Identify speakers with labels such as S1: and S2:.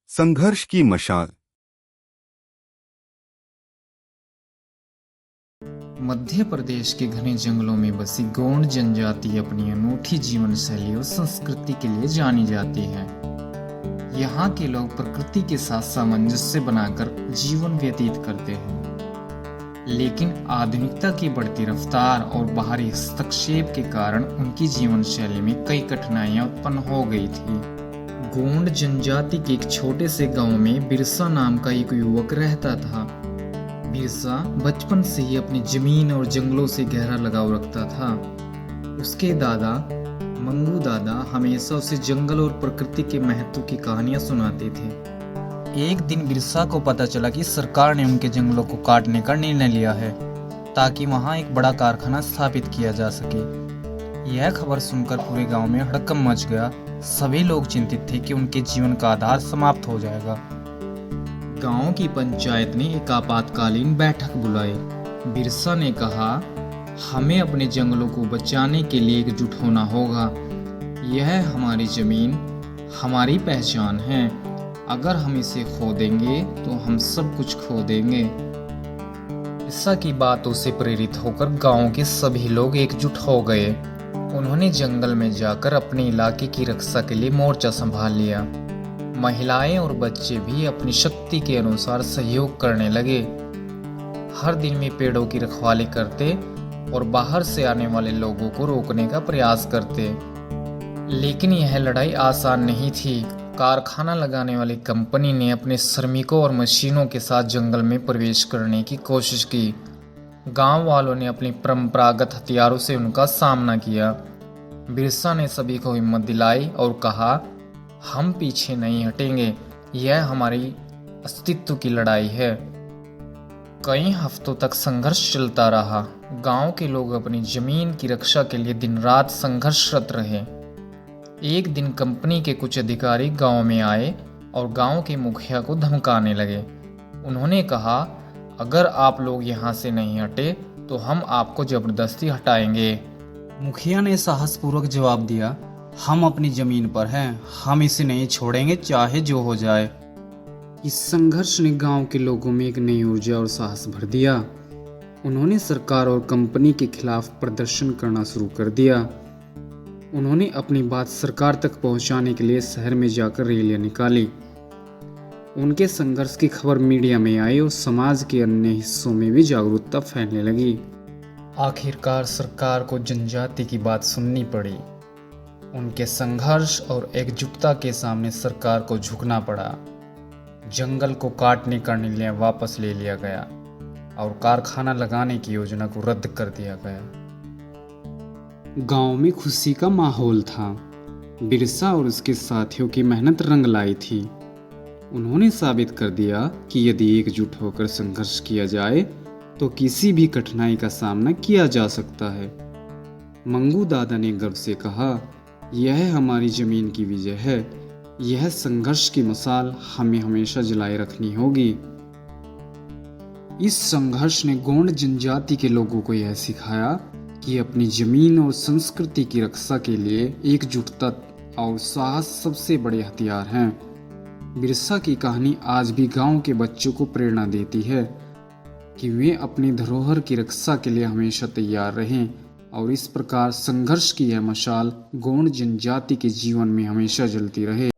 S1: संघर्ष की मशाल।
S2: मध्य प्रदेश के घने जंगलों में बसी गोंड जनजाति अपनी अनूठी जीवन शैली और संस्कृति के लिए जानी जाती है। यहाँ के लोग प्रकृति के साथ सामंजस्य बनाकर जीवन व्यतीत करते हैं, लेकिन आधुनिकता की बढ़ती रफ्तार और बाहरी हस्तक्षेप के कारण उनकी जीवन शैली में कई कठिनाइयां उत्पन्न हो गई थी। गोंड जनजाति के एक छोटे से गांव में बिरसा नाम का एक युवक रहता था। बिरसा बचपन से ही अपनी जमीन और जंगलों से गहरा लगाव रखता था। उसके दादा मंगू दादा हमेशा उसे जंगल और प्रकृति के महत्व की कहानियां सुनाते थे। एक दिन बिरसा को पता चला कि सरकार ने उनके जंगलों को काटने का निर्णय लिया है ताकि वहां एक बड़ा कारखाना स्थापित किया जा सके। यह खबर सुनकर पूरे गांव में हड़कंप मच गया। सभी लोग चिंतित थे कि उनके जीवन का आधार समाप्त हो जाएगा। गांव की पंचायत ने एक आपातकालीन बैठक बुलाई। बिरसा ने कहा, हमें अपने जंगलों को बचाने के लिए एकजुट होना होगा। यह हमारी जमीन, हमारी पहचान है। अगर हम इसे खो देंगे तो हम सब कुछ खो देंगे। बिरसा की बातों से प्रेरित होकर गांव के सभी लोग एकजुट हो गए। उन्होंने जंगल में जाकर अपने इलाके की रक्षा के लिए मोर्चा संभाल लिया। महिलाएं और बच्चे भी अपनी शक्ति के अनुसार सहयोग करने लगे। हर दिन में पेड़ों की रखवाली करते और बाहर से आने वाले लोगों को रोकने का प्रयास करते। लेकिन यह लड़ाई आसान नहीं थी। कारखाना लगाने वाली कंपनी ने अपने श्रमिकों और मशीनों के साथ जंगल में प्रवेश करने की कोशिश की। गांव वालों ने अपनी परंपरागत हथियारों से उनका सामना किया। बिरसा ने सभी को हिम्मत दिलाई और कहा, हम पीछे नहीं हटेंगे। यह हमारी अस्तित्व की लड़ाई है। कई हफ्तों तक संघर्ष चलता रहा। गांव के लोग अपनी जमीन की रक्षा के लिए दिन रात संघर्षरत रहे। एक दिन कंपनी के कुछ अधिकारी गांव में आए और गांव के मुखिया को धमकाने लगे। उन्होंने कहा, अगर आप लोग यहाँ से नहीं हटे तो हम आपको जबरदस्ती हटाएंगे। मुखिया ने साहसपूर्वक जवाब दिया, हम अपनी जमीन पर हैं, हम इसे नहीं छोड़ेंगे चाहे जो हो जाए। इस संघर्ष ने गांव के लोगों में एक नई ऊर्जा और साहस भर दिया। उन्होंने सरकार और कंपनी के खिलाफ प्रदर्शन करना शुरू कर दिया। उन्होंने अपनी बात सरकार तक पहुंचाने के लिए शहर में जाकर रैलियां निकाली। उनके संघर्ष की खबर मीडिया में आई और समाज के अन्य हिस्सों में भी जागरूकता फैलने लगी। आखिरकार सरकार को जनजाति की बात सुननी पड़ी। उनके संघर्ष और एकजुटता के सामने सरकार को झुकना पड़ा। जंगल को काटने का निर्णय वापस ले लिया गया और कारखाना लगाने की योजना को रद्द कर दिया गया। गांव में खुशी का माहौल था। बिरसा और उसके साथियों की मेहनत रंग लाई थी। उन्होंने साबित कर दिया कि यदि एकजुट होकर संघर्ष किया जाए तो किसी भी कठिनाई का सामना किया जा सकता है। मंगू दादा ने गर्व से कहा, यह हमारी जमीन की विजय है। यह संघर्ष की मिसाल हमें हमेशा जलाए रखनी होगी। इस संघर्ष ने गोंड जनजाति के लोगों को यह सिखाया कि अपनी जमीन और संस्कृति की रक्षा के लिए एकजुटता और साहस सबसे बड़े हथियार हैं। बिरसा की कहानी आज भी गांव के बच्चों को प्रेरणा देती है कि वे अपनी धरोहर की रक्षा के लिए हमेशा तैयार रहें और इस प्रकार संघर्ष की यह मशाल गोंड जनजाति के जीवन में हमेशा जलती रहे।